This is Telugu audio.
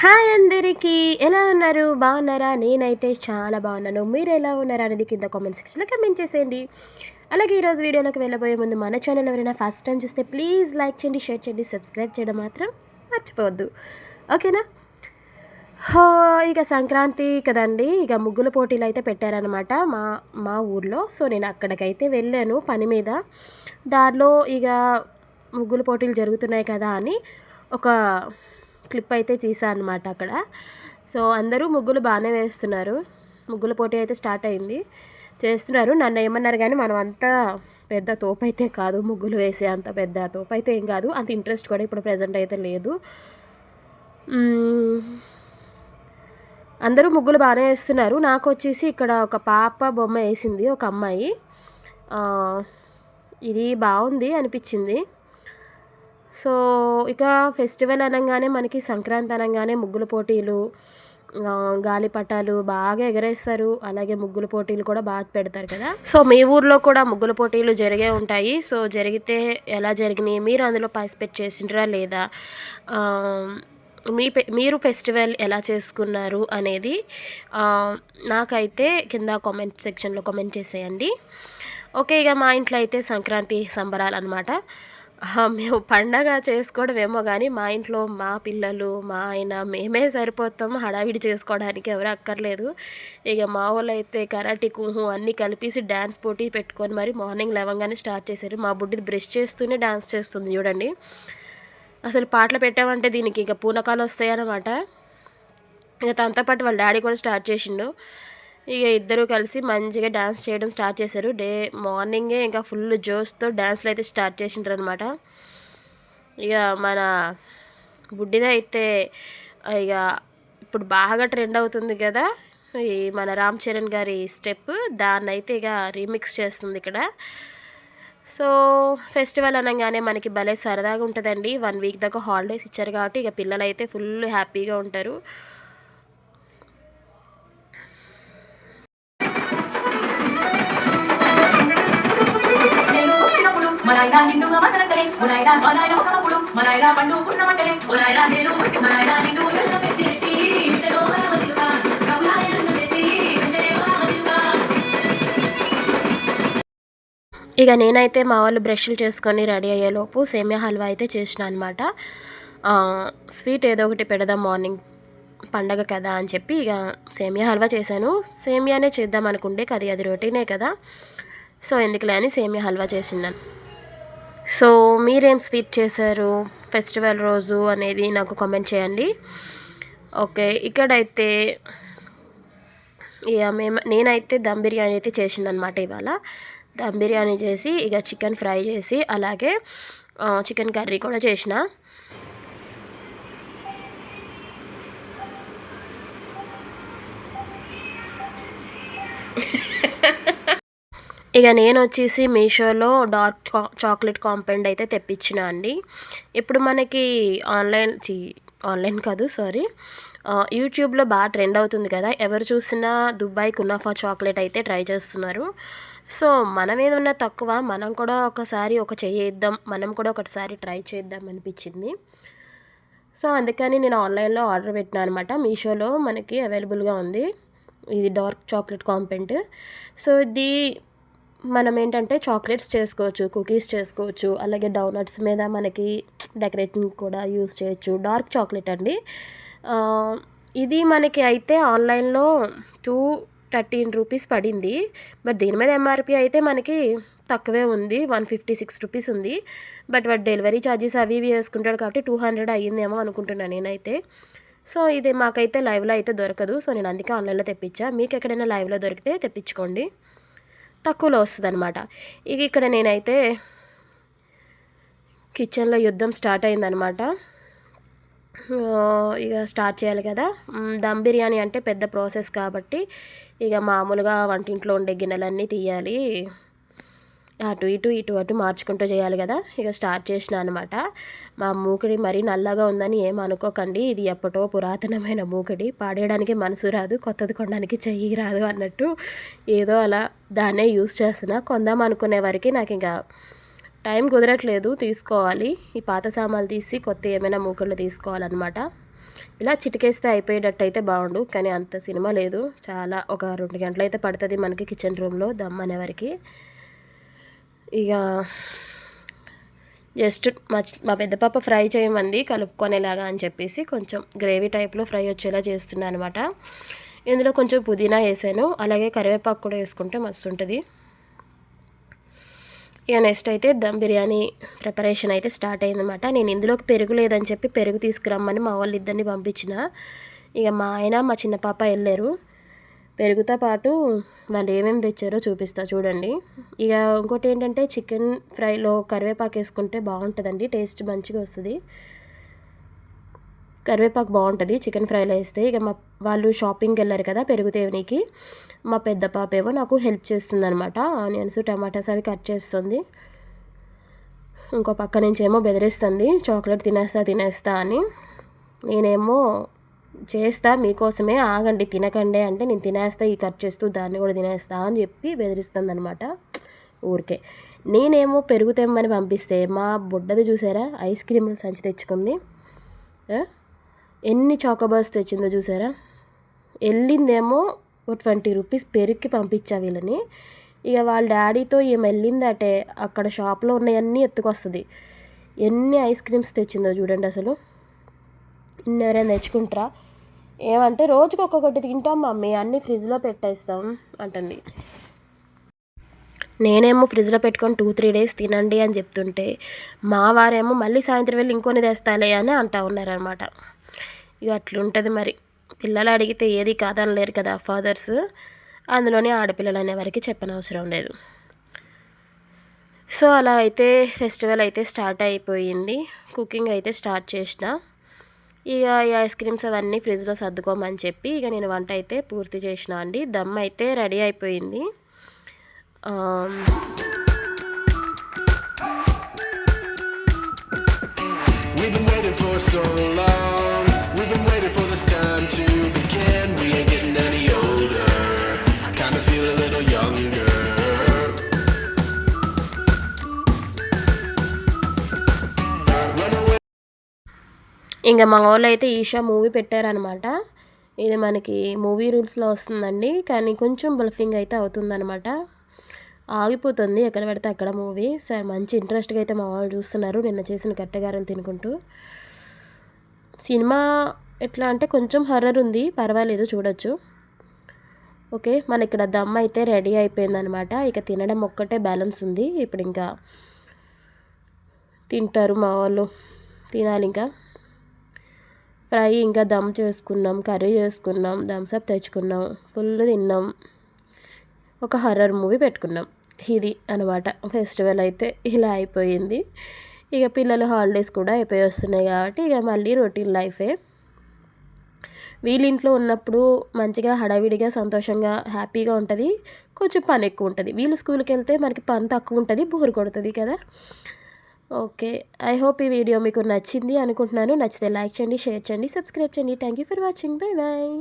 హాయ్ అందరికీ, ఎలా ఉన్నారు? బాగున్నారా? నేనైతే చాలా బాగున్నాను. మీరు ఎలా ఉన్నారు అనేది కింద కామెంట్ సెక్షన్లో కామెంట్ చేసేయండి. అలాగే ఈరోజు వీడియోలోకి వెళ్ళబోయే ముందు మన ఛానల్ ఎవరైనా ఫస్ట్ టైం చూస్తే ప్లీజ్ లైక్ చేయండి, షేర్ చేయండి, సబ్స్క్రైబ్ చేయడం మాత్రం మర్చిపోవద్దు. ఓకేనా? హో, ఇక సంక్రాంతి కదండి, ఇక ముగ్గుల పోటీలు అయితే పెట్టారనమాట మా మా ఊర్లో. సో నేను అక్కడికైతే వెళ్ళాను పని మీద. దారిలో ఇక ముగ్గుల పోటీలు జరుగుతున్నాయి కదా అని ఒక క్లిప్ అయితే తీసా అనమాట అక్కడ. సో అందరూ ముగ్గులు బాగానే వేస్తున్నారు. ముగ్గుల పోటీ అయితే స్టార్ట్ అయింది, చేస్తున్నారు. నన్ను ఏమన్నారు కానీ మనం అంతా పెద్ద తోపైతే కాదు, ముగ్గులు వేసే అంత పెద్ద తోపైతే ఏం కాదు, అంత ఇంట్రెస్ట్ కూడా ఇప్పుడు ప్రజెంట్ అయితే లేదు. అందరూ ముగ్గులు బాగానే వేస్తున్నారు. నాకు వచ్చేసి ఇక్కడ ఒక పాప బొమ్మ వేసింది ఒక అమ్మాయి. ఇది బాగుంది అనిపించింది. సో ఇక ఫెస్టివల్ అనగానే మనకి సంక్రాంతి అనగానే ముగ్గుల పోటీలు, గాలిపటాలు బాగా ఎగరేస్తారు. అలాగే ముగ్గుల పోటీలు కూడా బాగా పెడతారు కదా. సో మీ ఊర్లో కూడా ముగ్గుల పోటీలు జరిగే ఉంటాయి. సో జరిగితే ఎలా జరిగినాయి, మీరు అందులో పార్టిసిపేట్ చేసిండ్రా లేదా, మీరు ఫెస్టివల్ ఎలా చేసుకున్నారు అనేది నాకైతే కింద కామెంట్ సెక్షన్లో కామెంట్ చేసేయండి. ఓకే, ఇక మా ఇంట్లో అయితే సంక్రాంతి సంబరాలు అనమాట. మేము పండగ చేసుకోవడమేమో కానీ మా ఇంట్లో మా పిల్లలు, మా ఆయన, మేమే సరిపోతాం హడావిడి చేసుకోవడానికి, ఎవరు అక్కర్లేదు. ఇక మా వాళ్ళు అయితే కరాటీ, కుహు అన్నీ కలిపేసి డ్యాన్స్ పోటీ పెట్టుకొని మరి మార్నింగ్ లేవగానే స్టార్ట్ చేశారు. మా బుడ్డిది బ్రష్ చేస్తూనే డ్యాన్స్ చేస్తుంది చూడండి. అసలు పాటలు పెట్టామంటే దీనికి ఇక పూనకాలు వస్తాయన్నమాట. ఇక తనతో పాటు వాళ్ళ డాడీ కూడా స్టార్ట్ చేసిండు. ఇక ఇద్దరు కలిసి మంచిగా డ్యాన్స్ చేయడం స్టార్ట్ చేశారు. మార్నింగే ఇంకా ఫుల్ జోష్తో డ్యాన్స్లు అయితే స్టార్ట్ చేసిండ్రు అనమాట. ఇక మన బుడ్డిద అయితే ఇక ఇప్పుడు బాగా ట్రెండ్ అవుతుంది కదా ఈ మన రామ్ చరణ్ గారి స్టెప్, దాన్ని అయితే ఇక రీమిక్స్ చేస్తుంది ఇక్కడ. సో ఫెస్టివల్ అనగానే మనకి భలే సరదాగా ఉంటుందండి. 1 వీక్ దాకా హాలిడేస్ ఇచ్చారు కాబట్టి ఇక పిల్లలు అయితే ఫుల్ హ్యాపీగా ఉంటారు. ఇక నేనైతే మా వాళ్ళు బ్రష్లు చేసుకొని రెడీ అయ్యేలోపు సేమియా హల్వా అయితే చేసిన అనమాట. స్వీట్ ఏదో ఒకటి పెడదాం మార్నింగ్ పండగ కదా అని చెప్పి ఇక సేమియా హల్వా చేశాను. సేమియానే చేద్దాం అనుకుంటే అది రొటీనే కదా, సో ఎందుకులే అని సేమియా హల్వా చేసినాను. సో మీరేం స్వీట్ చేశారు ఫెస్టివల్ రోజు అనేది నాకు కామెంట్ చేయండి. ఓకే, ఇక్కడైతే ఇక నేనైతే దమ్ బిర్యానీ అయితే చేసిందనమాట. ఇవాళ దమ్ బిర్యానీ చేసి ఇక చికెన్ ఫ్రై చేసి అలాగే చికెన్ కర్రీ కూడా చేసిన. ఇక నేను వచ్చేసి మీషోలో డార్క్ చాక్లెట్ కాంపౌండ్ అయితే తెప్పించిన అండి. ఇప్పుడు మనకి ఆన్లైన్ కాదు సారీ, యూట్యూబ్లో బాగా ట్రెండ్ అవుతుంది కదా, ఎవరు చూసినా దుబాయ్ కునాఫా చాక్లెట్ అయితే ట్రై చేస్తున్నారు. సో మనం ఏదన్నా తక్కువ, మనం కూడా ఒకసారి చేద్దాం, మనం కూడా ఒకసారి ట్రై చేద్దాం అనిపించింది. సో అందుకని నేను ఆన్లైన్లో ఆర్డర్ పెట్టినా అనమాట. మీషోలో మనకి అవైలబుల్గా ఉంది ఇది డార్క్ చాక్లెట్ కాంపౌండ్. సో ఇది మనం ఏంటంటే చాక్లెట్స్ చేసుకోవచ్చు, కుకీస్ చేసుకోవచ్చు, అలాగే డోనట్స్ మీద మనకి డెకరేటింగ్ కూడా యూస్ చేయొచ్చు. డార్క్ చాక్లెట్ అండి. ఇది మనకి అయితే ఆన్లైన్లో 213 రూపీస్ పడింది. బట్ దీని మీద ఎంఆర్పి అయితే మనకి తక్కువే ఉంది, 156 రూపీస్ ఉంది. బట్ వాడు డెలివరీ ఛార్జెస్ అవి ఇవి వేసుకుంటాడు కాబట్టి 200 అయ్యిందేమో అనుకుంటున్నాను నేనైతే. సో ఇది మాకైతే లైవ్లో అయితే దొరకదు, సో నేను అందుకే ఆన్లైన్లో తెప్పించా. మీకు ఎక్కడైనా లైవ్లో దొరికితే తెప్పించుకోండి, తక్కువలో వస్తుంది అనమాట. ఇక్కడ నేనైతే కిచెన్లో యుద్ధం స్టార్ట్ అయిందనమాట. ఇక స్టార్ట్ చేయాలి కదా. దమ్ బిర్యానీ అంటే పెద్ద ప్రాసెస్ కాబట్టి ఇక మామూలుగా వంటింట్లో ఉండే గిన్నెలన్నీ తీయాలి, అటు ఇటు మార్చుకుంటూ చేయాలి కదా. ఇక స్టార్ట్ చేసిన అనమాట. మా మూకిడి మరీ నల్లగా ఉందని ఏం అనుకోకండి, ఇది ఎప్పటో పురాతనమైన మూకిడి, పాడేయడానికి మనసు రాదు, కొత్తది కొనడానికి చెయ్యి రాదు అన్నట్టు ఏదో అలా దాన్నే యూస్ చేస్తున్నా. కొందాం అనుకునే వరకు నాకు ఇంకా టైం కుదరట్లేదు, తీసుకోవాలి. ఈ పాత సామాన్లు తీసి కొత్త ఏమైనా మూకుళ్ళు తీసుకోవాలన్నమాట. ఇలా చిటికేస్తే అయిపోయేటట్టు అయితే బాగుండు, కానీ అంత సినిమా లేదు. చాలా ఒక 2 గంటలు అయితే పడుతుంది మనకి కిచెన్ రూమ్లో దమ్ అనేవరకు. ఇక జస్ట్ మా పెద్ద పాప ఫ్రై చేయమంది కలుపుకొనేలాగా అని చెప్పేసి కొంచెం గ్రేవీ టైప్లో ఫ్రై వచ్చేలా చేస్తున్నాను అనమాట. ఇందులో కొంచెం పుదీనా వేసాను, అలాగే కరివేపాకు కూడా వేసుకుంటే మస్తు ఉంటుంది. ఇక నెక్స్ట్ అయితే దమ్ బిర్యానీ ప్రిపరేషన్ అయితే స్టార్ట్ అయిందన్నమాట. నేను ఇందులోకి పెరుగు లేదని చెప్పి పెరుగు తీసుకురమ్మని మా వాళ్ళు ఇద్దరిని పంపించిన. ఇక మా ఆయన మా చిన్న పాప వెళ్ళారు. పెరుగుతో పాటు వాళ్ళు ఏమేమి తెచ్చారో చూపిస్తా చూడండి. ఇక ఇంకోటి ఏంటంటే చికెన్ ఫ్రైలో కరివేపాకు వేసుకుంటే బాగుంటుందండి, టేస్ట్ మంచిగా వస్తుంది. కరివేపాకు బాగుంటుంది చికెన్ ఫ్రైలో వేస్తే. ఇక వాళ్ళు షాపింగ్కి వెళ్ళారు కదా పెరుగు తేవనికి, మా పెద్ద పాప ఏమో నాకు హెల్ప్ చేస్తుంది అనమాట. ఆనియన్స్ టమాటాస్ అవి కట్ చేస్తుంది. ఇంకో పక్క నుంచి ఏమో బెదిరిస్తుంది చాక్లెట్ తినేస్తా అని. నేనేమో చేస్తా మీకోసమే, ఆగండి తినకండి అంటే, నేను తినేస్తా ఈ కట్ చేస్తూ దాన్ని కూడా తినేస్తా అని చెప్పి బెదిరిస్తుంది అనమాట ఊరికే. నేనేమో పెరుగు తెమ్మని పంపిస్తే మా బుడ్డది చూసారా ఐస్ క్రీములు సంచి తెచ్చుకుంది. ఎన్ని చాకోబార్స్ తెచ్చిందో చూసారా. వెళ్ళిందేమో 20 రూపీస్ పెరుగుకి పంపించా వీళ్ళని. ఇక వాళ్ళ డాడీతో ఏం వెళ్ళిందటే అక్కడ షాప్లో ఉన్నాయన్నీ ఎత్తుకొస్తుంది. ఎన్ని ఐస్ క్రీమ్స్ తెచ్చిందో చూడండి అసలు. ఎవరైనా తెచ్చుకుంటారా? ఏమంటే రోజుకి ఒక్కొక్కటి తింటాం మమ్మీ, అన్నీ ఫ్రిడ్జ్లో పెట్టేస్తాం అంటుంది. నేనేమో ఫ్రిడ్జ్లో పెట్టుకొని 2-3 డేస్ తినండి అని చెప్తుంటే మా వారేమో మళ్ళీ సాయంత్రం వెళ్ళి ఇంకొని తెస్తాలే అని అంటూ ఉన్నారనమాట. ఇక అట్లుంటుంది మరి, పిల్లలు అడిగితే ఏది కాదనలేరు కదా ఫాదర్స్. అందులోనే ఆడపిల్లలు అనేవారికి చెప్పనవసరం లేదు. సో అలా అయితే ఫెస్టివల్ అయితే స్టార్ట్ అయిపోయింది. కుకింగ్ అయితే స్టార్ట్ చేసిన. ఇక ఈ ఐస్ క్రీమ్స్ అవన్నీ ఫ్రిడ్జ్లో సర్దుకోమని చెప్పి ఇక నేను వంట అయితే పూర్తి చేసిన అండి. దమ్ అయితే రెడీ అయిపోయింది. ఇంకా మా వాళ్ళు అయితే ఈషా మూవీ పెట్టారనమాట. ఇది మనకి మూవీ రూల్స్లో వస్తుందండి, కానీ కొంచెం బల్ఫింగ్ అయితే అవుతుందనమాట. ఆగిపోతుంది ఎక్కడ పడితే అక్కడ మూవీ. సరే మంచి ఇంట్రెస్ట్గా అయితే మా వాళ్ళు చూస్తున్నారు నిన్న చేసిన కట్టెగారలు తినుకుంటూ. సినిమా ఎట్లా అంటే కొంచెం హర్రర్ ఉంది, పర్వాలేదు చూడొచ్చు. ఓకే, మన ఇక్కడ దమ్ అయితే రెడీ అయిపోయిందనమాట. ఇక తినడం ఒక్కటే బ్యాలెన్స్ ఉంది. ఇప్పుడు ఇంకా తింటారు మా వాళ్ళు, తినాలి. ఇంకా ఫ్రై ఇంకా దమ్ చేసుకున్నాం, కర్రీ చేసుకున్నాం, థమ్స్అప్ తెచ్చుకున్నాం, ఫుల్ తిన్నాం, ఒక హర్రర్ మూవీ పెట్టుకున్నాం. ఇది అనమాట ఫెస్టివల్ అయితే ఇలా అయిపోయింది. ఇక పిల్లలు హాలిడేస్ కూడా అయిపోయి వస్తున్నాయి కాబట్టి ఇక మళ్ళీ రొటీన్ లైఫే. వీళ్ళింట్లో ఉన్నప్పుడు మంచిగా హడావిడిగా సంతోషంగా హ్యాపీగా ఉంటుంది, కొంచెం పని ఎక్కువ ఉంటుంది. వీళ్ళు స్కూల్కి వెళ్తే మనకి పని తక్కువ ఉంటుంది, బోర్ కొడుతుంది కదా. ఓకే, ఐ హోప్ ఈ వీడియో మీకు నచ్చింది అనుకుంటున్నాను. నచ్చితే లైక్ చేయండి, షేర్ చేయండి, సబ్స్క్రైబ్ చేయండి. Thank you for watching. Bye bye.